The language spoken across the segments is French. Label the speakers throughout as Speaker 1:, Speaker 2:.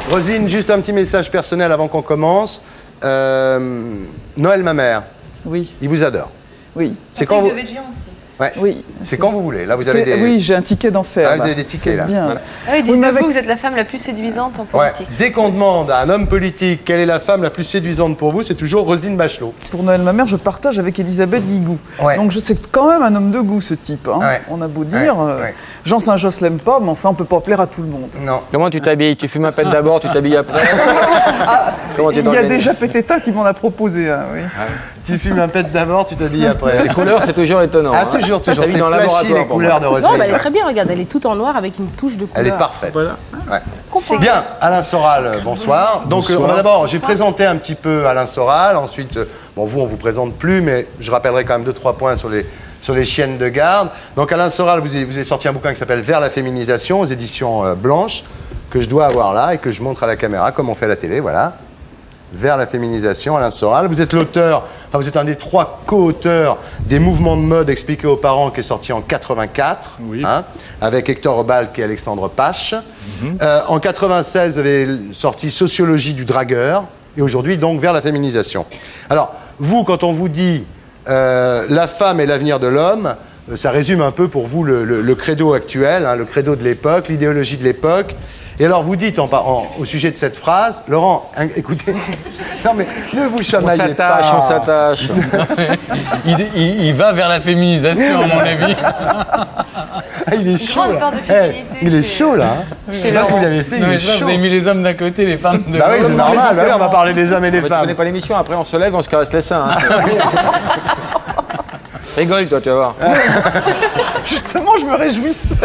Speaker 1: Roselyne, juste un petit message personnel avant qu'on commence. Noël, ma mère.
Speaker 2: Oui.
Speaker 1: Il vous adore.
Speaker 2: Oui.
Speaker 1: C'est quand vous...
Speaker 3: aussi.
Speaker 1: Ouais.
Speaker 2: Oui.
Speaker 1: C'est quand vous voulez. Là, vous avez des...
Speaker 2: Oui, j'ai un ticket d'enfer.
Speaker 1: Ah, vous avez des tickets, là.
Speaker 2: Bien.
Speaker 1: Voilà.
Speaker 3: Ah oui, dites-vous que vous êtes la femme la plus séduisante en politique.
Speaker 1: Ouais. Dès qu'on demande à un homme politique quelle est la femme la plus séduisante pour vous, c'est toujours Roselyne Bachelot.
Speaker 2: Pour Noël, ma mère, je partage avec Elisabeth Guigou.
Speaker 1: Ouais.
Speaker 2: Donc je sais quand même un homme de goût, ce type. Hein.
Speaker 1: Ouais.
Speaker 2: On a beau dire.
Speaker 1: Ouais.
Speaker 2: Jean Saint-Josse l'aime pas, mais enfin, on peut pas plaire à tout le monde.
Speaker 1: Non.
Speaker 4: Comment tu t'habilles? Tu fumes un pet d'abord, tu t'habilles après? Comment
Speaker 2: Il y a déjà Pététa qui m'en a proposé un, oui.
Speaker 1: Tu fumes un pet d'abord, tu t'habilles après.
Speaker 4: Les couleurs, c'est toujours étonnant.
Speaker 1: Ah, toujours. C'est
Speaker 4: dans le
Speaker 1: flashy, les couleurs de Roselyne.
Speaker 5: Non, mais elle est très bien, regarde, elle est toute en noir avec une touche de couleur.
Speaker 1: Elle est parfaite.
Speaker 2: Voilà.
Speaker 1: Ouais. Bien, Alain Soral, bonsoir. Donc, on va d'abord, j'ai présenté un petit peu Alain Soral. Ensuite, bon, vous, on vous présente plus, mais je rappellerai quand même 2-3 points sur les chiennes de garde. Donc, Alain Soral, vous avez sorti un bouquin qui s'appelle Vers la féminisation, aux éditions Blanche, que je dois avoir là et que je montre à la caméra, comme on fait à la télé, voilà. Vers la féminisation, Alain Soral. Vous êtes l'auteur, enfin vous êtes un des 3 co-auteurs des mouvements de mode expliqués aux parents qui est sorti en 84,
Speaker 6: oui.
Speaker 1: Hein, avec Hector Obalk et Alexandre Pache. En 96, vous avez sorti Sociologie du dragueur et aujourd'hui donc Vers la féminisation. Alors vous, quand on vous dit la femme est l'avenir de l'homme, ça résume un peu pour vous le credo actuel, hein, le credo de l'époque, l'idéologie de l'époque. Et alors vous dites au sujet de cette phrase, Laurent, écoutez, non mais ne vous chamaillez pas.
Speaker 4: On s'attache.
Speaker 6: Il va vers la féminisation, à mon avis.
Speaker 1: Ah, il est chaud
Speaker 3: Grande
Speaker 1: là.
Speaker 3: part de féminité
Speaker 1: Il est
Speaker 3: chez-
Speaker 1: chaud là. Hein. Je sais pas ce que vous avez fait,
Speaker 6: Non,
Speaker 1: il
Speaker 6: mais
Speaker 1: est
Speaker 6: je sais pas,
Speaker 1: chaud.
Speaker 6: vous avez mis les hommes d'un côté, les femmes de
Speaker 1: Bah oui,
Speaker 6: l'autre.
Speaker 1: c'est normal, bah oui, on va parler des hommes et des
Speaker 4: Tu
Speaker 1: femmes.
Speaker 4: connais pas l'émission, après on se lève, on se caresse les seins. Hein. Rigole, toi, tu vas voir.
Speaker 2: Justement, je me réjouissais.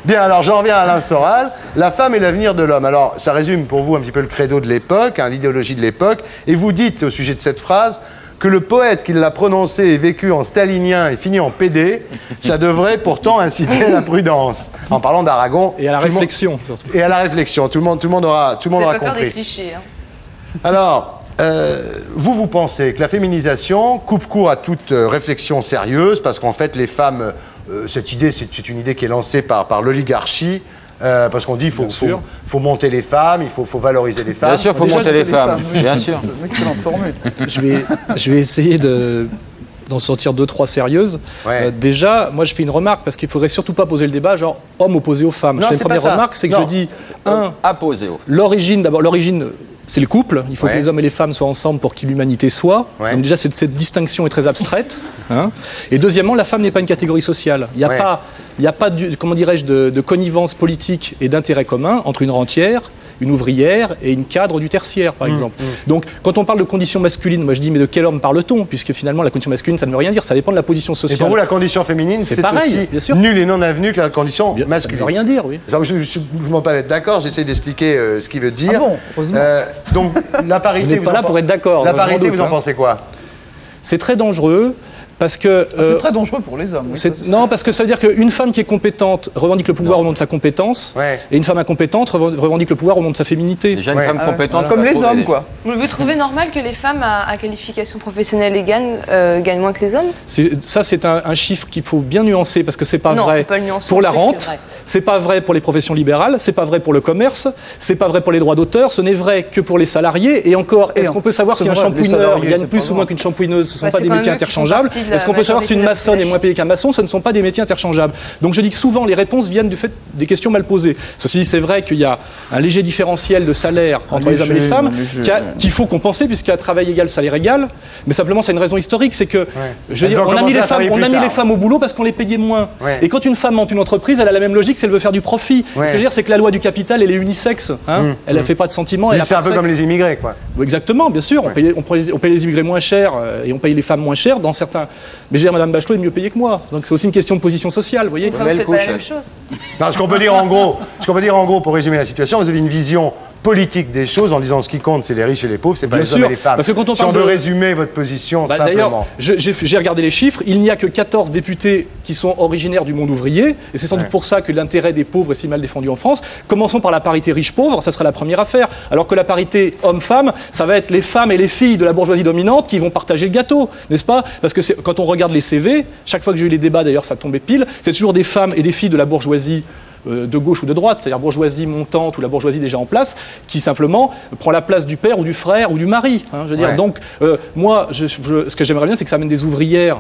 Speaker 1: Bien, alors j'en reviens à Alain Soral. La femme est l'avenir de l'homme. Alors, ça résume pour vous un petit peu le credo de l'époque, hein, l'idéologie de l'époque. Et vous dites au sujet de cette phrase que le poète qui l'a prononcé et vécu en stalinien et fini en PD, ça devrait pourtant inciter à la prudence. En parlant d'Aragon.
Speaker 6: Et à la
Speaker 1: tout le monde-
Speaker 6: réflexion, surtout.
Speaker 1: Et à la réflexion. Tout le monde aura
Speaker 3: Vous n'allez pas faire des
Speaker 1: compris.
Speaker 3: clichés. Hein.
Speaker 1: Alors, vous pensez que la féminisation coupe court à toute réflexion sérieuse, parce qu'en fait, les femmes, cette idée, c'est une idée qui est lancée par l'oligarchie, parce qu'on dit qu'il faut monter les femmes, il faut valoriser les femmes.
Speaker 4: Bien sûr, il faut monter les femmes.
Speaker 2: oui.
Speaker 4: Bien sûr.
Speaker 2: C'est une excellente formule.
Speaker 6: Je vais essayer d'en sortir 2-3 sérieuses.
Speaker 1: Ouais.
Speaker 6: Déjà, moi je fais une remarque parce qu'il ne faudrait surtout pas poser le débat genre homme opposé aux femmes.
Speaker 1: Non,
Speaker 6: Je fais
Speaker 1: c'est
Speaker 6: une
Speaker 1: pas
Speaker 6: première
Speaker 1: ça.
Speaker 6: remarque, c'est que
Speaker 1: Non.
Speaker 6: je dis
Speaker 4: Apposé au
Speaker 6: l'origine, d'abord l'origine. C'est le couple, il faut
Speaker 1: Ouais.
Speaker 6: que les hommes et les femmes soient ensemble pour que l'humanité soit.
Speaker 1: Ouais.
Speaker 6: Donc déjà, cette distinction est très abstraite. Hein. Et deuxièmement, la femme n'est pas une catégorie sociale. Il n'y a
Speaker 1: Ouais.
Speaker 6: pas, comment dirais-je, de connivence politique et d'intérêt commun entre une rentière, une ouvrière et une cadre du tertiaire, par exemple. Donc, quand on parle de conditions masculines, moi je dis, mais de quel homme parle-t-on? Puisque finalement, la condition masculine, ça ne veut rien dire, ça dépend de la position
Speaker 1: Et
Speaker 6: sociale.
Speaker 1: pour vous, la condition féminine,
Speaker 6: C'est
Speaker 1: c'est
Speaker 6: pareil,
Speaker 1: aussi
Speaker 6: bien sûr.
Speaker 1: nul et non avenu que la condition
Speaker 6: Ça ne
Speaker 1: masculine.
Speaker 6: veut rien dire, oui.
Speaker 1: Ça, je ne vous demande pas d'être d'accord, j'essaie d'expliquer ce qu'il veut dire.
Speaker 2: Ah bon, heureusement.
Speaker 1: Donc, la parité,
Speaker 6: Vous n'êtes pas là pour être d'accord,
Speaker 1: La
Speaker 6: je m'en
Speaker 1: parité,
Speaker 6: doute,
Speaker 1: vous en
Speaker 6: hein.
Speaker 1: pensez quoi?
Speaker 6: C'est très dangereux. Parce que,
Speaker 2: C'est très dangereux pour les hommes. Oui.
Speaker 6: non, parce que ça veut dire qu'une femme qui est compétente revendique le pouvoir au nom de sa compétence,
Speaker 1: Ouais.
Speaker 6: et une femme incompétente revendique le pouvoir au nom de sa féminité.
Speaker 4: Déjà, une
Speaker 1: Ouais.
Speaker 4: femme compétente.
Speaker 2: Comme
Speaker 4: on va
Speaker 2: les
Speaker 4: trouver
Speaker 2: hommes,
Speaker 4: des-
Speaker 2: quoi.
Speaker 3: Vous trouvez normal que les femmes à qualification professionnelle égale gagnent moins que les hommes?
Speaker 6: Ça, c'est un chiffre qu'il faut bien nuancer, parce que c'est pas
Speaker 3: Non,
Speaker 6: vrai
Speaker 3: faut pas le nuancer,
Speaker 6: pour la
Speaker 3: on sait que
Speaker 6: rente,
Speaker 3: c'est vrai.
Speaker 6: c'est pas vrai pour les professions libérales, c'est pas vrai pour le commerce, c'est pas vrai pour les droits d'auteur, ce n'est vrai que pour les salariés. Et encore, est-ce qu'on peut savoir
Speaker 2: c'est
Speaker 6: si un
Speaker 2: vrai, les
Speaker 6: shampooineur
Speaker 2: salariés,
Speaker 6: gagne
Speaker 2: c'est
Speaker 6: plus
Speaker 2: pas
Speaker 6: ou moins
Speaker 2: vrai.
Speaker 6: qu'une shampooineuse? Ce ne sont
Speaker 3: Bah,
Speaker 6: pas
Speaker 3: c'est
Speaker 6: des
Speaker 3: quand même
Speaker 6: métiers
Speaker 3: eux qui font
Speaker 6: interchangeables.
Speaker 3: partie de la
Speaker 6: Est-ce qu'on peut savoir si une
Speaker 3: majorité de la
Speaker 6: maçonne est moins payée qu'un maçon? Ce ne sont pas des métiers interchangeables. Donc je dis que souvent les réponses viennent du fait des questions mal posées. Ceci dit, c'est vrai qu'il y a un léger différentiel de salaire entre les hommes et les
Speaker 2: léger,
Speaker 6: femmes
Speaker 2: léger,
Speaker 6: qu'il faut compenser, puisqu'il y a travail égal, salaire égal. Mais simplement, c'est une raison historique, c'est que je veux
Speaker 1: Elles
Speaker 6: dire,
Speaker 1: ont
Speaker 6: on a mis
Speaker 1: commencé
Speaker 6: les
Speaker 1: à
Speaker 6: femmes,
Speaker 1: travailler
Speaker 6: on a
Speaker 1: plus
Speaker 6: mis les
Speaker 1: tard.
Speaker 6: femmes au boulot parce qu'on les payait moins.
Speaker 1: Ouais.
Speaker 6: Et quand une femme monte une entreprise, elle a la même logique, c'est elle veut faire du profit. Ce que je veux dire, c'est que la loi du capital, elle est unisexe. Hein. Elle ne fait pas de sentiments. Elle a
Speaker 1: C'est
Speaker 6: pas
Speaker 1: un
Speaker 6: de
Speaker 1: peu comme
Speaker 6: sexe.
Speaker 1: les immigrés, quoi.
Speaker 6: Oui, exactement, bien sûr. On paye les immigrés moins cher et on paye les femmes moins cher dans certains. Mais je veux dire, Madame Bachelot est mieux payée que moi. Donc c'est aussi une question de position sociale, vous voyez.
Speaker 3: Vous
Speaker 4: belle
Speaker 3: faites pas la
Speaker 4: couche,
Speaker 3: même
Speaker 4: elle.
Speaker 3: chose.
Speaker 1: Non, ce qu'on peut dire en gros, pour résumer la situation, vous avez une vision politique des choses en disant ce qui compte, c'est les riches et les pauvres, c'est pas
Speaker 6: Bien
Speaker 1: les hommes
Speaker 6: sûr,
Speaker 1: et les femmes.
Speaker 6: parce que quand on
Speaker 1: si on
Speaker 6: parle
Speaker 1: veut
Speaker 6: de-
Speaker 1: résumer votre position
Speaker 6: D'ailleurs,
Speaker 1: simplement.
Speaker 6: j'ai regardé les chiffres, il n'y a que 14 députés qui sont originaires du monde ouvrier, et c'est sans doute pour ça que l'intérêt des pauvres est si mal défendu en France. Commençons par la parité riche-pauvre, ça sera la première affaire, alors que la parité homme-femme, ça va être les femmes et les filles de la bourgeoisie dominante qui vont partager le gâteau, n'est-ce pas? Parce que quand on regarde les CV, chaque fois que j'ai eu les débats, d'ailleurs ça tombait pile, c'est toujours des femmes et des filles de la bourgeoisie de gauche ou de droite, c'est-à-dire bourgeoisie montante ou la bourgeoisie déjà en place, qui simplement prend la place du père ou du frère ou du mari. Je veux dire. Donc, moi, ce que j'aimerais bien, c'est que ça amène des ouvrières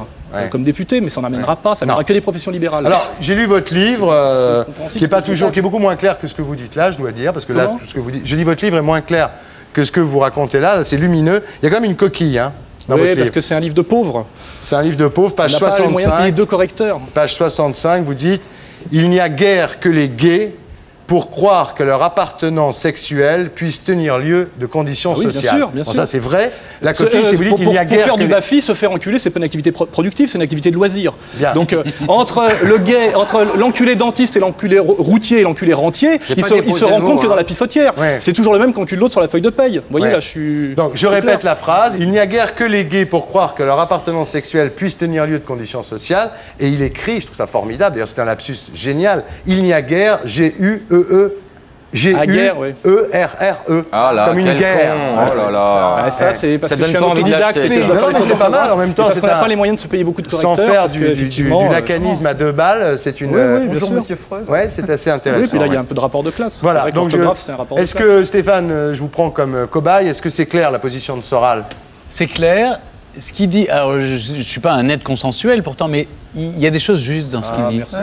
Speaker 6: comme députées, mais ça n'en amènera pas, ça n'amènera que des professions libérales.
Speaker 1: Alors, j'ai lu votre livre, qui est beaucoup moins clair que ce que vous dites là, je dois dire, parce que là, tout ce que vous dites, je dis votre livre est moins clair que ce que vous racontez là, c'est lumineux. Il y a quand même une coquille, hein.
Speaker 6: Oui, parce que c'est un livre de pauvres.
Speaker 1: C'est un livre de pauvres, page 65.
Speaker 6: On n'a pas les moyens de payer 2 correcteurs.
Speaker 1: Page 65, vous dites « Il n'y a guère que les gays pour croire que leur appartenance sexuelle puisse tenir lieu de conditions sociales. »
Speaker 6: Bien sûr.
Speaker 1: Ça, c'est vrai. La coquille, c'est vous dites qu'il n'y a guère
Speaker 6: pour faire du baffi, se faire enculer, c'est pas une activité productive, c'est une activité de loisir.
Speaker 1: Bien.
Speaker 6: Donc, entre l'enculé dentiste et l'enculé routier et l'enculé rentier, ils se rencontrent que dans la pissotière.
Speaker 1: Ouais.
Speaker 6: C'est toujours le même qu'encule l'autre sur la feuille de paye. Vous voyez, là, je suis...
Speaker 1: Donc, je répète la phrase. Il n'y a guère que les gays pour croire que leur appartenance sexuelle puisse tenir lieu de conditions sociales. Et il écrit, je trouve ça formidable, d'ailleurs, c'est un lapsus génial. Il n'y a guère, G-U-E-E-G-U-E-R-R-E.
Speaker 4: Comme
Speaker 1: une guerre.
Speaker 4: Oh là là.
Speaker 6: Ça, c'est parce que je suis un
Speaker 4: pas envie
Speaker 6: autodidacte.
Speaker 4: d'acheter.
Speaker 1: Mais c'est pas mal en même temps.
Speaker 6: Parce qu'on n'a pas les moyens de se payer beaucoup de correcteurs.
Speaker 1: Sans faire du lacanisme à 2 balles, c'est une...
Speaker 6: Oui, bien sûr.
Speaker 2: Monsieur Freud.
Speaker 1: Oui, c'est assez intéressant.
Speaker 6: Oui, puis là, il y a un peu de rapport de classe.
Speaker 1: Voilà, donc
Speaker 6: c'est un rapport de
Speaker 1: est-ce
Speaker 6: classe.
Speaker 1: que, Stéphane, je vous prends comme cobaye, est-ce que c'est clair la position de Soral?
Speaker 7: C'est clair. Ce qu'il dit, alors je ne suis pas un net consensuel pourtant, mais il y a des choses justes dans ce qu'il dit.
Speaker 6: Merci.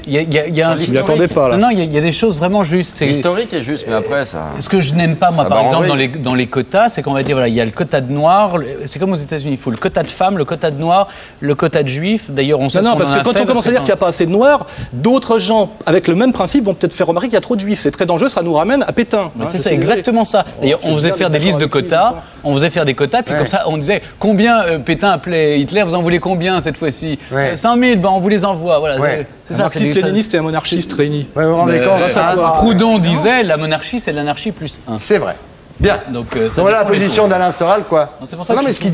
Speaker 7: Il y a un
Speaker 6: Je m'y attendais pas, là.
Speaker 7: Non, il y a des choses vraiment justes.
Speaker 4: L'historique est juste, mais après, ça...
Speaker 7: Ce que je n'aime pas, moi, par exemple, dans les quotas, c'est qu'on va dire, voilà, il y a le quota de noirs, c'est comme aux États-Unis, il faut le quota de femmes, le quota de noirs, le quota de juifs. D'ailleurs, on sait
Speaker 6: Non, parce que quand on commence à dire qu'il n'y a pas assez de noirs, d'autres gens, avec le même principe, vont peut-être faire remarquer qu'il y a trop de juifs. C'est très dangereux, ça nous ramène à Pétain.
Speaker 7: C'est ça, exactement ça. D'ailleurs, on faisait faire des listes de quotas, puis comme ça, on disait combien Pétain appelait Hitler, vous en voulez combien cette fois-ci 100 000, ben on vous les envoie. Voilà. C'est ça.
Speaker 6: Marxiste-léniniste et un monarchiste réunis.
Speaker 1: Vous rendez compte,
Speaker 7: Proudhon disait la monarchie, c'est l'anarchie plus 1.
Speaker 1: c'est vrai. Bien.
Speaker 7: Donc,
Speaker 1: voilà la position d'Alain Soral, quoi.
Speaker 7: Non, c'est pour ça que
Speaker 1: mais ce qu'il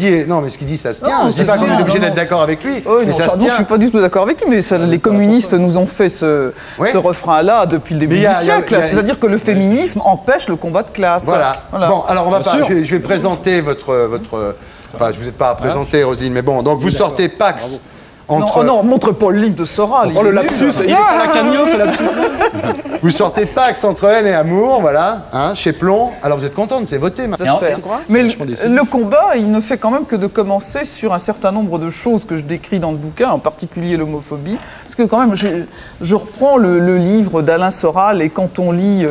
Speaker 1: dit, ça se tient. Je ne dis
Speaker 2: ça
Speaker 1: pas
Speaker 2: se
Speaker 1: qu'on
Speaker 2: tient.
Speaker 1: est obligé d'être d'accord avec lui, mais ça se
Speaker 2: Je ne
Speaker 1: tient.
Speaker 2: suis pas du tout d'accord avec lui, mais les communistes nous ont fait ce refrain-là depuis le début du siècle. C'est-à-dire que le féminisme empêche le combat de classe.
Speaker 1: Voilà. Bon, alors on va pas. Je vais présenter votre. Enfin, je vous ai pas à présenter, Roselyne, mais bon. Donc vous sortez Pax.
Speaker 2: Non, montre pas le livre de Soral.
Speaker 6: Oh, le lapsus, il est pas lacanien, ce lapsus.
Speaker 1: Vous sortez Pax entre haine et amour, voilà, hein, chez Plomb. Alors vous êtes contente, c'est voté maintenant.
Speaker 2: J'espère. Mais le combat, il ne fait quand même que de commencer sur un certain nombre de choses que je décris dans le bouquin, en particulier l'homophobie. Parce que quand même, je reprends le livre d'Alain Soral, et quand on lit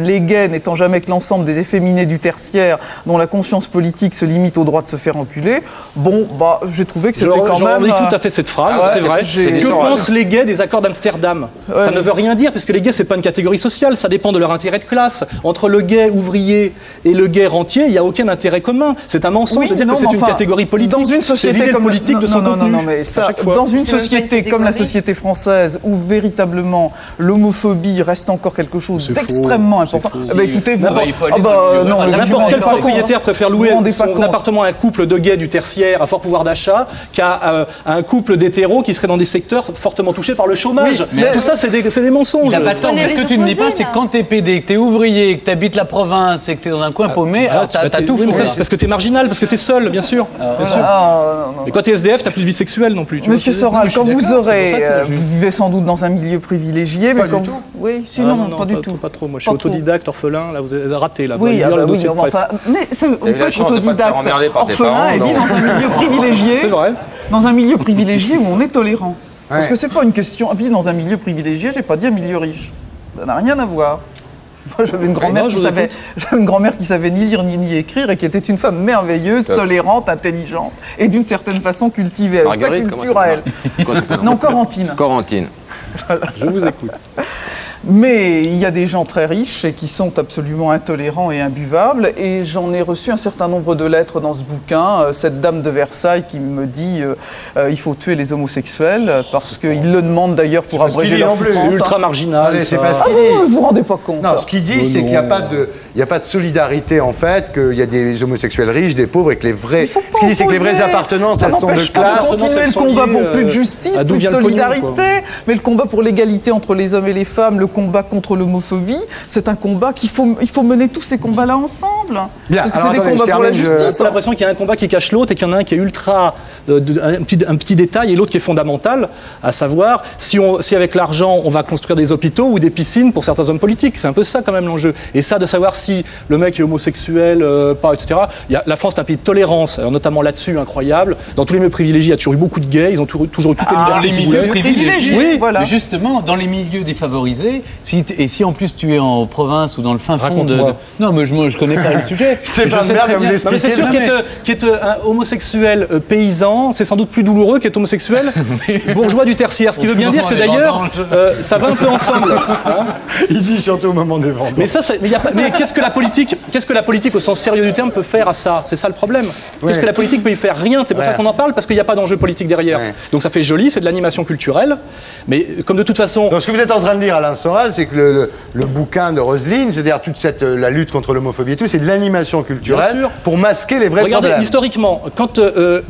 Speaker 2: les gays n'étant jamais que l'ensemble des efféminés du tertiaire, dont la conscience politique se limite au droit de se faire enculer, bon, bah, j'ai trouvé que c'était quand même...
Speaker 6: Je tout à fait cette phrase, c'est vrai. Que pensent les gays des accords d'Amsterdam? Ça ne veut rien dire, parce que les gays, c'est pas une catégorie sociale, ça dépend de leur intérêt de classe. Entre le gay ouvrier et le gay rentier, il n'y a aucun intérêt commun. C'est un mensonge de dire que c'est une catégorie politique.
Speaker 2: Dans une société comme
Speaker 6: politique de son contenu.
Speaker 2: Non, mais ça, dans une société comme la société française, où véritablement l'homophobie reste encore quelque chose d'extrêmement important. Écoutez,
Speaker 6: n'importe quel propriétaire préfère louer son appartement à un couple de gays du tertiaire à fort pouvoir d'achat qu'à un couple d'hétéros qui seraient dans des secteurs fortement touchés par le chômage. Tout ça, c'est des mensonges.
Speaker 7: Ce que tu ne dis pas, c'est que quand t'es PD, que t'es ouvrier, que t'habites la province et que t'es dans un coin paumé, alors t'as tout faux.
Speaker 6: C'est parce que t'es marginal, parce que t'es seul, bien sûr. Et quand t'es SDF, t'as plus de vie sexuelle non plus.
Speaker 2: Monsieur Soral, quand vous aurez... Vous vivez sans doute dans un milieu privilégié, mais quand vous... Oui, sinon, pas du tout.
Speaker 6: Pas trop. Moi, je suis autodidacte, orphelin. Là, vous avez raté. Là,
Speaker 2: oui, mais on peut être autodidacte, orphelin et vivre dans un milieu privilégié.
Speaker 6: C'est vrai.
Speaker 2: Dans un milieu privilégié où on est tolérant. Parce que c'est pas une question... Vivre dans un milieu privilégié, j'ai pas dit un milieu riche. Ça n'a rien à voir. Moi, j'avais une grand-mère qui savait ni lire ni écrire et qui était une femme merveilleuse, tolérante, intelligente et d'une certaine façon cultivée avec sa culture à elle. Non, Corentine.
Speaker 4: Voilà.
Speaker 6: Je vous écoute.
Speaker 2: Mais il y a des gens très riches et qui sont absolument intolérants et imbuvables, et j'en ai reçu un certain nombre de lettres dans ce bouquin. Cette dame de Versailles qui me dit il faut tuer les homosexuels, parce qu'ils le demandent d'ailleurs pour abréger leur souffrance.
Speaker 6: C'est ultra marginal.
Speaker 1: Allez, c'est pas ce qu'il
Speaker 2: dit. Vous ne vous rendez pas compte.
Speaker 1: Non, ce qu'il dit, c'est qu'il n'y a pas de solidarité, en fait, qu'il y a des homosexuels riches, des pauvres, et que les vrais... Ce qu'il dit, c'est que les vraies appartenances, elles sont de classe.
Speaker 2: Continuer le combat pour plus de justice, plus de solidarité, mais le combat pour l'égalité entre les hommes et les femmes, le combat contre l'homophobie, c'est un combat il faut mener tous ces combats-là ensemble.
Speaker 1: Bien.
Speaker 2: Parce que
Speaker 1: Alors,
Speaker 2: c'est des combats pour la justice.
Speaker 6: J'ai l'impression qu'il y a un combat qui cache l'autre et qu'il y en a un qui est ultra, un petit détail et l'autre qui est fondamental, à savoir si avec l'argent on va construire des hôpitaux ou des piscines pour certains hommes politiques. C'est un peu ça quand même l'enjeu. Et ça, de savoir si le mec est homosexuel, pas, etc. La France est un pays de tolérance, alors notamment là-dessus, incroyable. Dans tous les milieux privilégiés, il y a toujours eu beaucoup de gays, ils ont toujours eu toutes les
Speaker 7: Dans les milieux privilégiés,
Speaker 2: oui, voilà.
Speaker 7: Mais justement, dans les milieux défavorisés, si en plus tu es en province ou dans le fin fond de... Non, mais je connais pas le sujet.
Speaker 1: Stéphane Bern va vous expliquer.
Speaker 6: Mais c'est sûr qu'être un homosexuel paysan, c'est sans doute plus douloureux qu'être homosexuel bourgeois du tertiaire. Ce qui veut bien dire que d'ailleurs, ça va un peu ensemble. Hein.
Speaker 1: Il dit surtout au moment des vendanges.
Speaker 6: Mais qu'est-ce que la politique au sens sérieux du terme peut faire à ça? C'est ça le problème. Qu'est-ce que la politique peut y faire? Rien. C'est pour ça qu'on en parle, parce qu'il n'y a pas d'enjeu politique derrière. Donc ça fait joli, c'est de l'animation culturelle. Mais comme de toute façon...
Speaker 1: Donc ce que vous êtes en train de dire, Alain Soral, c'est que le bouquin de Roselyne, c'est-à-dire toute la lutte contre l'homophobie et tout, c'est de l'animation culturelle pour masquer les vrais problèmes.
Speaker 6: Regardez, historiquement, quand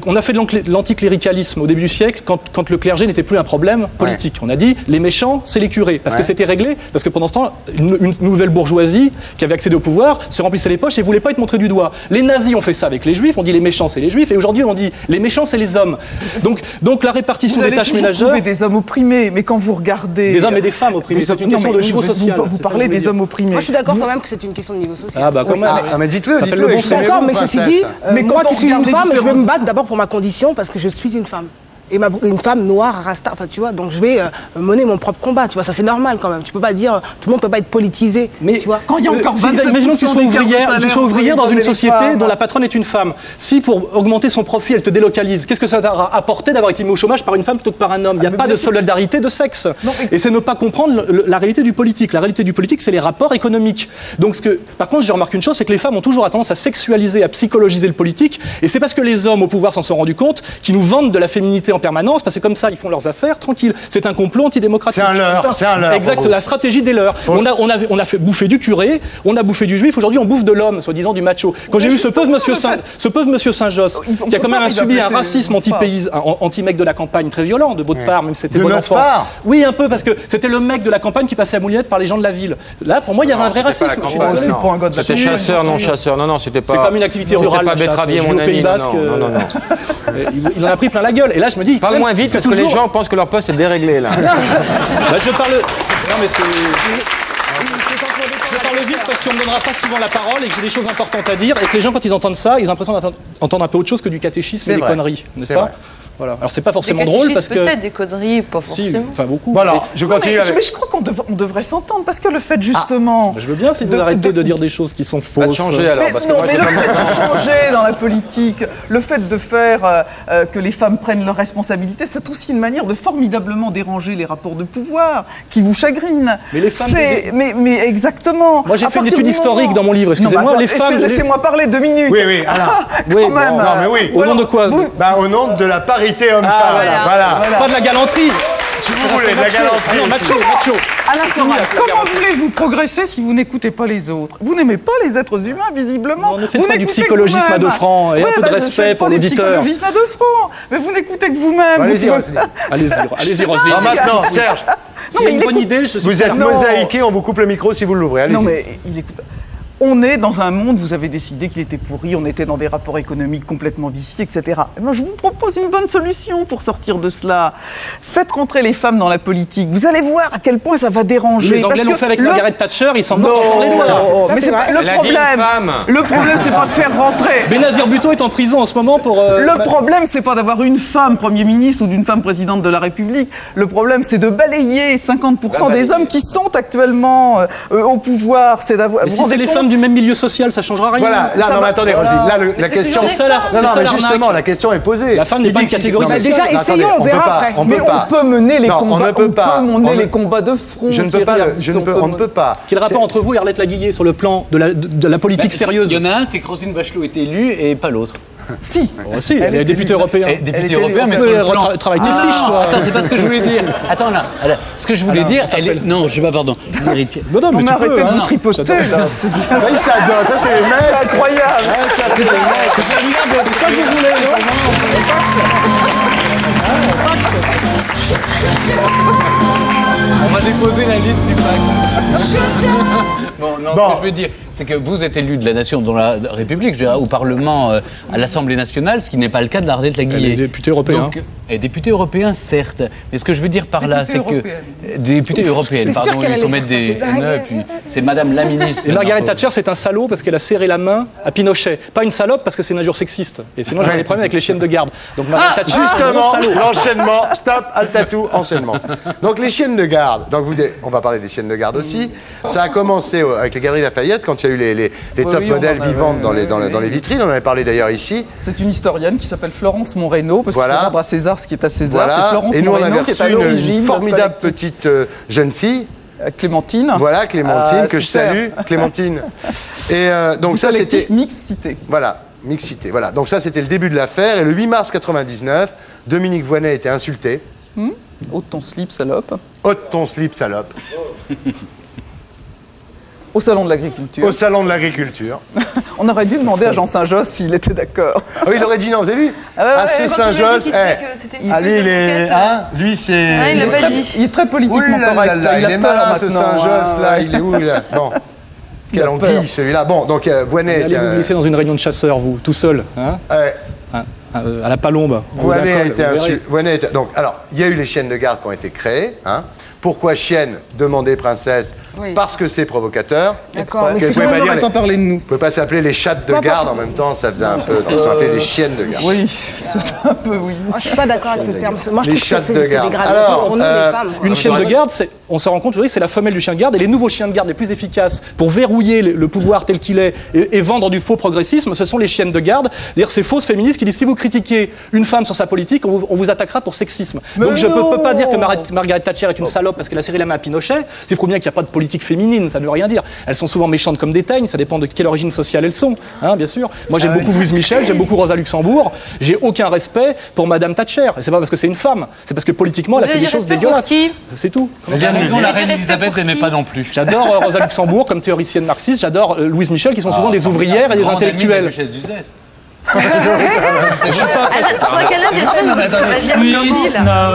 Speaker 6: on a fait de l'anticléricalisme au début du siècle, quand le clergé n'était plus un problème politique, on a dit les méchants, c'est les curés. Parce que c'était réglé, parce que pendant ce temps, une nouvelle bourgeoisie qui avait accédé au pouvoir se remplissait les poches et ne voulait pas être montrée du doigt. Les nazis ont fait ça avec les juifs, on dit les méchants, c'est les juifs, et aujourd'hui on dit les méchants, c'est les hommes. Donc la répartition des tâches ménagères...
Speaker 2: Vous allez des hommes opprimés, mais quand vous regardez...
Speaker 6: Des hommes et des femmes opprimés, c'est une question de niveau social.
Speaker 2: Vous parlez des hommes opprimés.
Speaker 5: Moi, je suis d'accord quand même que c'est une question de niveau social.
Speaker 6: Ah bah quand même.
Speaker 1: Ah mais dites-le,
Speaker 5: Je suis d'accord, mais ceci dit, moi qui suis une femme, je vais me battre d'abord pour ma condition parce que je suis une femme. Et une femme noire, rasta, enfin tu vois, donc je vais mener mon propre combat, tu vois, ça c'est normal quand même. Tu peux pas dire, tout le monde peut pas être politisé,
Speaker 6: mais
Speaker 5: tu vois.
Speaker 2: Quand il y a encore 27%
Speaker 6: imaginons que tu sois ouvrière dans une société dont la patronne est une femme. Si pour augmenter son profit, elle te délocalise, qu'est-ce que ça t'a apporté d'avoir été mis au chômage par une femme plutôt que par un homme? Il n'y a pas de solidarité de sexe. Et c'est ne pas comprendre la réalité du politique. La réalité du politique, c'est les rapports économiques. Donc par contre, je remarque une chose, c'est que les femmes ont toujours tendance à sexualiser, à psychologiser le politique, et c'est parce que les hommes au pouvoir s'en sont rendus compte qu'ils nous vendent de la féminité en permanence, parce que comme ça, ils font leurs affaires, tranquille. C'est un complot antidémocratique.
Speaker 1: C'est un leurre.
Speaker 6: Exact, la stratégie des leurs. On a fait bouffer du curé, on a bouffé du juif, aujourd'hui on bouffe de l'homme, soi-disant du macho. Quand j'ai vu ce pauvre monsieur Saint-Josse, qui a quand même subi un racisme anti-mec de la campagne très violent de votre part, même si c'était bon enfant. Oui, un peu, parce que c'était le mec de la campagne qui passait à moulinette par les gens de la ville. Là, pour moi, il y avait un vrai racisme.
Speaker 4: C'était chasseur, non chasseur. Non, c'était pas...
Speaker 6: C'est comme une activité rurale.
Speaker 4: C'était pas betteravier, mon ami. Non.
Speaker 6: Il en a pris plein la gueule. Et là, je me dis...
Speaker 4: Parle moins vite, parce que les gens pensent que leur poste est déréglé, là.
Speaker 6: Je parle... Non, mais c'est... Je parle vite parce qu'on ne me donnera pas souvent la parole et que j'ai des choses importantes à dire et que les gens, quand ils entendent ça, ils ont l'impression d'entendre un peu autre chose que du catéchisme et des conneries, n'est-ce pas? Voilà. Alors c'est pas forcément drôle parce que...
Speaker 3: peut-être des conneries, pas forcément.
Speaker 6: Si, enfin beaucoup.
Speaker 1: Bon alors, je continue avec...
Speaker 2: Mais je crois qu'on devrait s'entendre parce que le fait justement...
Speaker 6: Je veux bien si vous arrêtez de dire des choses qui sont fausses.
Speaker 4: Va changer alors.
Speaker 2: Mais le fait de changer dans la politique, le fait de faire que les femmes prennent leurs responsabilités, c'est aussi une manière de formidablement déranger les rapports de pouvoir qui vous chagrinent.
Speaker 6: Mais les femmes...
Speaker 2: Mais exactement.
Speaker 6: Moi j'ai fait une étude historique dans mon livre, excusez-moi, les femmes...
Speaker 2: Laissez-moi parler 2 minutes.
Speaker 1: Oui, alors...
Speaker 2: Quand même.
Speaker 1: Non mais oui.
Speaker 6: Au nom de quoi?
Speaker 1: Au nom de la parité homme-femme. Voilà.
Speaker 6: Pas de la galanterie.
Speaker 1: Si vous voulez, de la galanterie.
Speaker 6: Non, macho.
Speaker 2: Alain Soral, comment voulez-vous progresser si vous n'écoutez pas les autres? Vous n'aimez pas les êtres humains, visiblement.
Speaker 6: On ne fait pas du psychologisme à 2 francs et un peu de respect pour l'auditeur.
Speaker 2: Psychologisme à 2 francs, mais vous n'écoutez que vous-même.
Speaker 1: Allez-y,
Speaker 6: Roselyne.
Speaker 1: Alors maintenant, Serge,
Speaker 6: c'est une bonne idée.
Speaker 1: Vous êtes mosaïqué, on vous coupe le micro si vous l'ouvrez. Allez-y.
Speaker 2: Non, mais il écoute. On est dans un monde, vous avez décidé qu'il était pourri, on était dans des rapports économiques complètement viciés, etc. Et moi, je vous propose une bonne solution pour sortir de cela. Faites rentrer les femmes dans la politique. Vous allez voir à quel point ça va déranger.
Speaker 6: Les Anglais l'ont fait avec Margaret Thatcher, ils s'en mordent les doigts.
Speaker 2: Mais c'est pas le problème. Le problème, c'est pas de faire rentrer.
Speaker 6: Benazir Bhutto est en prison en ce moment pour...
Speaker 2: Le problème, c'est pas d'avoir une femme Premier ministre ou d'une femme présidente de la République. Le problème, c'est de balayer 50% des hommes qui sont actuellement au pouvoir. C'est d'avoir...
Speaker 6: Mais si c'est les femmes du même milieu social, ça changera rien.
Speaker 1: Voilà, là, non, mais attendez, Roselyne, là, la question... Non, mais justement, la question est posée.
Speaker 6: La femme n'est pas une catégorie sociale.
Speaker 5: Déjà, essayons, on verra après.
Speaker 2: Mais on peut mener les combats.
Speaker 1: On ne peut pas.
Speaker 2: Les combats de front.
Speaker 1: On ne peut pas.
Speaker 6: Quel rapport entre vous et Arlette Laguillet sur le plan de la politique sérieuse?
Speaker 7: Il y en a un, c'est que Roselyne Bachelot est élue et pas l'autre.
Speaker 2: Si.
Speaker 6: Si, elle est députée européenne.
Speaker 7: Députée européenne, mais sur le plan...
Speaker 6: Travaille tes fiches, toi.
Speaker 7: Attends, c'est pas ce que je voulais dire. Attends, là. Ce que je voulais dire, non, je sais pas, pardon.
Speaker 6: Non, mais
Speaker 2: arrêtez de vous tripoter, là.
Speaker 1: Ça, c'est les mecs.
Speaker 2: C'est incroyable.
Speaker 1: Ça, c'est les mecs.
Speaker 6: C'est ça que vous voulez, non?
Speaker 7: On va déposer proposer la liste du Pax. Bon, non, ce que je veux dire, c'est que vous êtes élu de la nation, dans la République, je dirais, au Parlement, à l'Assemblée nationale, ce qui n'est pas le cas de Ardel Taguillet.
Speaker 6: Les députés européens.
Speaker 7: Donc, députés européens, certes. Mais ce que je veux dire par là, c'est que... Députés européennes, pardon, il faut mettre des NE, puis c'est Madame la ministre.
Speaker 6: Et Margaret Thatcher, c'est un salaud parce qu'elle a serré la main à Pinochet. Pas une salope parce que c'est une injure sexiste. Et sinon, j'aurais des problèmes avec les chiennes de garde. Donc Margaret Thatcher,
Speaker 1: justement, l'enchaînement, stop, Altatou, enchaînement. Donc les chiennes de garde, donc on va parler des chiennes de garde aussi. Ça a commencé avec les Galeries Lafayette, quand il y a eu les top modèles vivantes dans les vitrines. On en avait parlé d'ailleurs ici.
Speaker 2: C'est une historienne qui s'appelle Florence Monreno, parce
Speaker 1: voilà.
Speaker 2: qu'il faut rendre à César ce qui est à César.
Speaker 1: Voilà.
Speaker 2: C'est Florence
Speaker 1: et nous, on
Speaker 2: Monreno
Speaker 1: avait
Speaker 2: qui est à
Speaker 1: reçu
Speaker 2: l'origine
Speaker 1: une formidable petite jeune fille.
Speaker 2: Clémentine.
Speaker 1: Voilà, Clémentine, que
Speaker 2: super.
Speaker 1: je salue. Clémentine. Et donc ça, c'était...
Speaker 2: Mixité.
Speaker 1: Voilà. Mixité, voilà. Donc ça, c'était le début de l'affaire. Et le 8 mars 99, Dominique Voynet a été insulté.
Speaker 2: Ôte ton slip, salope.
Speaker 1: Ôte ton slip, salope.
Speaker 2: Au Salon de l'Agriculture.
Speaker 1: Au Salon de l'Agriculture.
Speaker 2: On aurait dû demander à Jean Saint-Josse s'il était d'accord.
Speaker 1: Ah oui, il aurait dit non, vous avez vu? C'est Saint-Josse. Lui, il est... lui, c'est...
Speaker 3: il l'a pas dit.
Speaker 2: Il est très politiquement correct.
Speaker 1: Il est malin, ce Saint-Josse, là. Il est où, là? Bon. Quel anguille, celui-là. Bon, donc, Voynet...
Speaker 6: Allez vous glisser dans une réunion de chasseurs, vous, tout seul, hein? À la Palombe.
Speaker 1: Voynet était insulté. Donc, alors, il y a eu les chiennes de garde qui ont été créées, hein. Pourquoi chienne, demandez princesse? Parce que c'est provocateur.
Speaker 5: D'accord, mais
Speaker 2: on n'aurait pas parlé de nous.
Speaker 1: Vous ne pouvez pas s'appeler les chattes de garde en même temps, ça faisait un peu... Donc, ils sont appelés les chiennes de garde.
Speaker 2: Oui, c'est un peu oui.
Speaker 5: Moi, je suis pas d'accord avec ce terme. Moi, je
Speaker 1: Les
Speaker 5: trouve que
Speaker 1: chattes
Speaker 5: c'est
Speaker 1: de garde.
Speaker 5: dégradant.
Speaker 1: Alors,
Speaker 5: Pour nous, les femmes.
Speaker 6: Une chienne de garde, on se rend compte aujourd'hui que c'est la femelle du chien de garde, et les nouveaux chiens de garde les plus efficaces pour verrouiller le pouvoir tel qu'il est et vendre du faux progressisme, ce sont les chiennes de garde. C'est-à-dire ces fausses féministes qui disent si vous critiquez une femme sur sa politique, on vous attaquera pour sexisme. Donc je ne peux pas dire que Margaret Thatcher est une salope parce qu'elle a serré la main à Pinochet. C'est trop bien qu'il n'y a pas de politique féminine, ça ne veut rien dire. Elles sont souvent méchantes comme des teignes, ça dépend de quelle origine sociale elles sont, hein, bien sûr. Moi j'aime beaucoup Louise Michel, j'aime beaucoup Rosa Luxembourg, j'ai aucun respect pour Madame Thatcher. Et c'est pas parce que c'est une femme, c'est parce que politiquement elle a fait des choses dégueulasses. C'est tout.
Speaker 7: La reine Elisabeth n'aimait pas non plus.
Speaker 6: J'adore Rosa Luxembourg comme théoricienne marxiste, j'adore Louise Michel qui sont souvent des ouvrières et des intellectuels.
Speaker 3: Je suis pas...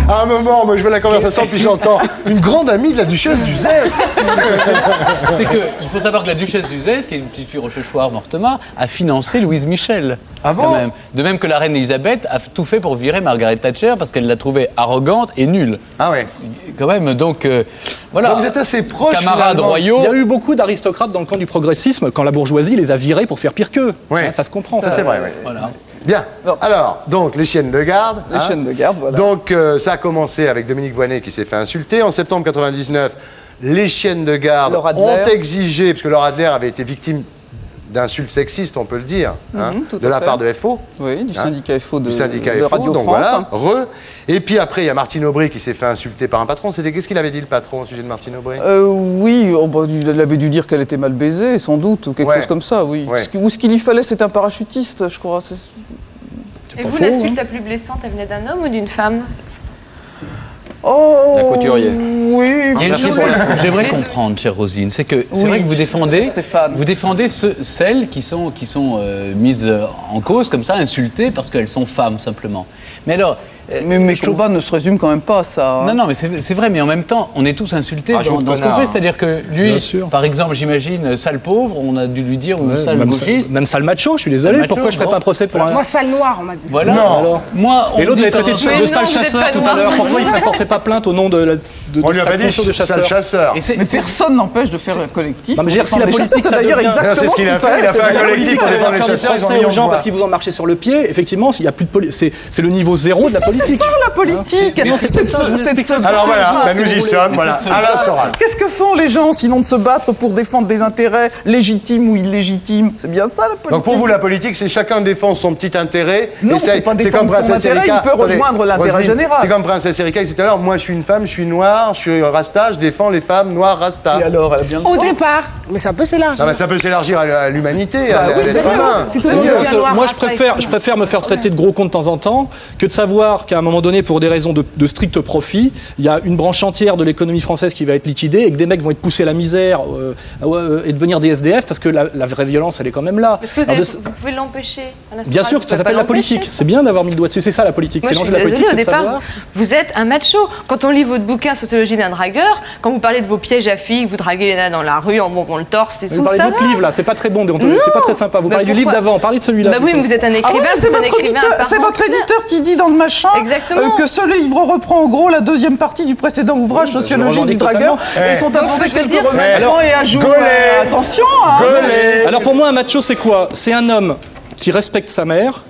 Speaker 1: À un moment, moi je veux la conversation, puis j'entends une grande amie de la duchesse d'Uzès.
Speaker 7: C'est qu'il faut savoir que la duchesse d'Uzès, qui est une petite fille rochechouart mortemart, a financé Louise Michel.
Speaker 1: Ah bon?
Speaker 7: Même. De même que la reine Elisabeth a tout fait pour virer Margaret Thatcher parce qu'elle l'a trouvée arrogante et nulle.
Speaker 1: Ah ouais.
Speaker 7: Quand même, donc voilà.
Speaker 1: Donc vous êtes assez proches.
Speaker 7: Camarades royaux.
Speaker 6: Il y a eu beaucoup d'aristocrates dans le camp du progressisme quand la bourgeoisie les a virés pour faire pire qu'eux.
Speaker 1: Ouais.
Speaker 6: Hein, ça se comprend.
Speaker 1: Ça c'est vrai, oui.
Speaker 7: Voilà.
Speaker 1: Bien. Alors, donc, les chiennes de garde.
Speaker 2: Les chiennes de garde, voilà.
Speaker 1: Donc, ça a commencé avec Dominique Voynet qui s'est fait insulter. En septembre 99, les chiennes de garde ont exigé, parce que Laura Adler avait été victime d'insultes sexistes, on peut le dire, de la part de FO.
Speaker 2: Oui, du syndicat FO de
Speaker 1: Radio
Speaker 2: France.
Speaker 1: Voilà, Et puis après, il y a Martine Aubry qui s'est fait insulter par un patron. Qu'est-ce qu'il avait dit, le patron, au sujet de Martine Aubry?
Speaker 2: Oui, il avait dû dire qu'elle était mal baisée, sans doute, ou quelque chose comme ça, oui.
Speaker 1: Ouais.
Speaker 2: Ce qu'il lui fallait, c'est un parachutiste, je crois.
Speaker 3: Et vous, l'insulte la plus blessante, elle venait d'un homme ou d'une femme?
Speaker 2: Oh,
Speaker 4: la couturier.
Speaker 2: Oui.
Speaker 7: Il y a une chose que j'aimerais comprendre, chère Roselyne, c'est que c'est vrai que vous défendez celles qui sont mises en cause comme ça, insultées parce qu'elles sont femmes simplement. Mais alors,
Speaker 2: mais mes combats ne se résument quand même pas à ça.
Speaker 7: Non, mais c'est vrai, mais en même temps, on est tous insultés dans ce qu'on fait. C'est-à-dire que lui, par exemple, j'imagine, sale pauvre, on a dû lui dire, ou sale gauchiste.
Speaker 6: Même sale macho, je suis désolé, pourquoi je ne ferais pas un procès pour un...
Speaker 5: Moi, sale noir, on m'a dit.
Speaker 7: Voilà.
Speaker 1: Non.
Speaker 7: Moi,
Speaker 6: et l'autre, il a traité de sale chasseur tout à l'heure. Pourquoi il ne portait pas plainte au nom de
Speaker 1: on lui a pas dit sale chasseur.
Speaker 2: Mais personne n'empêche de faire un collectif.
Speaker 6: Non, mais j'ai reçu la politique,
Speaker 2: c'est d'ailleurs exactement
Speaker 1: ce qu'il a fait. Il a fait un collectif pour défendre les chasseurs.
Speaker 6: Ils ont mis aux gens parce qu'ils vous ont marché sur le pied. Effectivement, il n'y a plus de politique. C'est le niveau zéro de la politique.
Speaker 2: C'est ça la politique.
Speaker 1: Alors voilà, nous y sommes. Voilà, Alain Soral.
Speaker 2: Qu'est-ce que font les gens sinon de se battre pour défendre des intérêts légitimes ou illégitimes? C'est bien ça la politique.
Speaker 1: Donc pour vous, la politique, c'est chacun défend son petit intérêt.
Speaker 2: Non, c'est pas défendre son intérêt, il peut rejoindre l'intérêt général.
Speaker 1: C'est comme Princesse Erika qui disait tout à l'heure, moi je suis une femme, je suis noire, je suis rasta, je défends les femmes noires rasta.
Speaker 2: Et alors, elle a bien
Speaker 5: au départ, mais ça peut s'élargir.
Speaker 1: Non, mais ça peut s'élargir à l'humanité,
Speaker 5: oui, c'est
Speaker 1: commun.
Speaker 5: Moi,
Speaker 6: je préfère me faire traiter de gros con de temps en temps que de savoir qu'à un moment donné, pour des raisons de strict profit, il y a une branche entière de l'économie française qui va être liquidée et que des mecs vont être poussés à la misère et devenir des SDF parce que la vraie violence, elle est quand même là.
Speaker 3: Est-ce que vous pouvez l'empêcher?
Speaker 6: Bien sûr, ça s'appelle la politique. C'est bien d'avoir mis le doigt dessus. C'est ça la politique.
Speaker 3: Moi,
Speaker 6: c'est l'enjeu de la politique, c'est de savoir.
Speaker 3: Vous êtes un macho. Quand on lit votre bouquin Sociologie d'un dragueur, quand vous parlez de vos pièges à filles, vous draguez les nanas dans la rue en bonbon le torse, c'est sous ça.
Speaker 6: Vous parlez d'autres livres là, c'est pas très bon, c'est pas très sympa. Vous parlez du livre d'avant, parlez de celui-là.
Speaker 3: Bah oui, mais vous êtes un écrivain.
Speaker 2: C'est votre éditeur qui dit dans le machin que ce livre reprend en gros la deuxième partie du précédent ouvrage Sociologie du dragueur. Ils sont demandés quelques remèdes et ajouts. Attention.
Speaker 6: Alors pour moi, un macho, c'est quoi? C'est un homme qui respecte sa mère,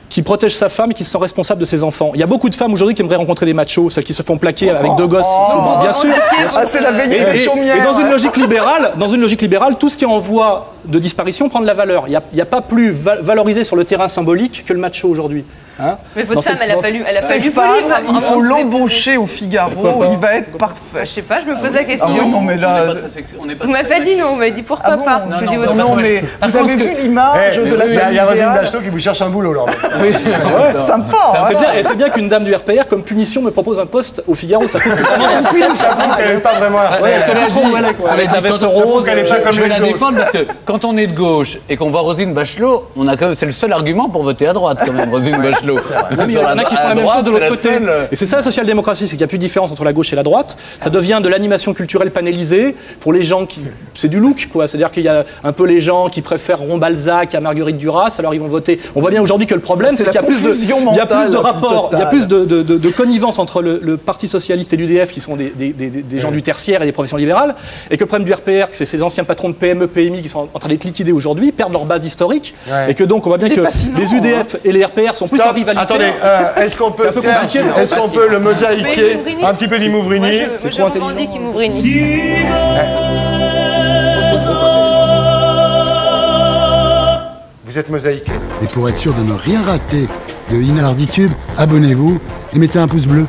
Speaker 6: qui protège sa femme et qui se sent responsable de ses enfants. Il y a beaucoup de femmes aujourd'hui qui aimeraient rencontrer des machos, celles qui se font plaquer avec 2 gosses, souvent, bien sûr.
Speaker 2: C'est la veillée des chaumières.
Speaker 6: Et dans une logique libérale, tout ce qui est en voie de disparition prend de la valeur. Il n'y a pas plus valorisé sur le terrain symbolique que le macho aujourd'hui. Hein?
Speaker 3: Mais votre femme, elle a pas lu
Speaker 2: il faut l'embaucher au Figaro, il va être parfait.
Speaker 3: Je sais pas, je me pose la question.
Speaker 2: Non, mais là...
Speaker 3: Vous m'avez pas dit non, vous m'avez dit pourquoi pas.
Speaker 2: Non, mais vous avez vu l'image de la famille
Speaker 1: Il y a Roselyne Bachelot qui vous cherche un boulot, là.
Speaker 2: Sympa.
Speaker 6: C'est bien qu'une dame du RPR, comme punition, me propose un poste au Figaro. Ça prouve
Speaker 1: qu'elle n'est pas vraiment
Speaker 6: RPR. Avec la veste rose.
Speaker 7: Je vais la défendre parce que quand on est de gauche et qu'on voit Roselyne Bachelot, c'est le seul argument pour voter à droite, quand même, Roselyne Bachelot.
Speaker 6: Il y en a qui font la même chose de l'autre côté. Et c'est ça la social-démocratie, c'est qu'il n'y a plus de différence entre la gauche et la droite. Ça devient de l'animation culturelle panélisée pour les gens qui... C'est du look, quoi. C'est-à-dire qu'il y a un peu les gens qui préfèrent Balzac à Marguerite Duras, alors ils vont voter. On voit bien aujourd'hui que le problème, c'est qu'il y a plus de rapports, il y a plus de connivence entre le Parti Socialiste et l'UDF, qui sont des gens du tertiaire et des professions libérales, et que le problème du RPR, que c'est ces anciens patrons de PME, PMI qui sont en train d'être liquidés aujourd'hui, perdent leur base historique, et que donc on voit bien que les UDF et les RPR sont plus en rivalité.
Speaker 1: Attendez, est-ce qu'on peut le mosaïquer un petit peu d'Imouvrini?
Speaker 3: C'est trop intelligent.
Speaker 1: Vous êtes mosaïqué.
Speaker 8: Et pour être sûr de ne rien rater de Inarditube, abonnez-vous et mettez un pouce bleu.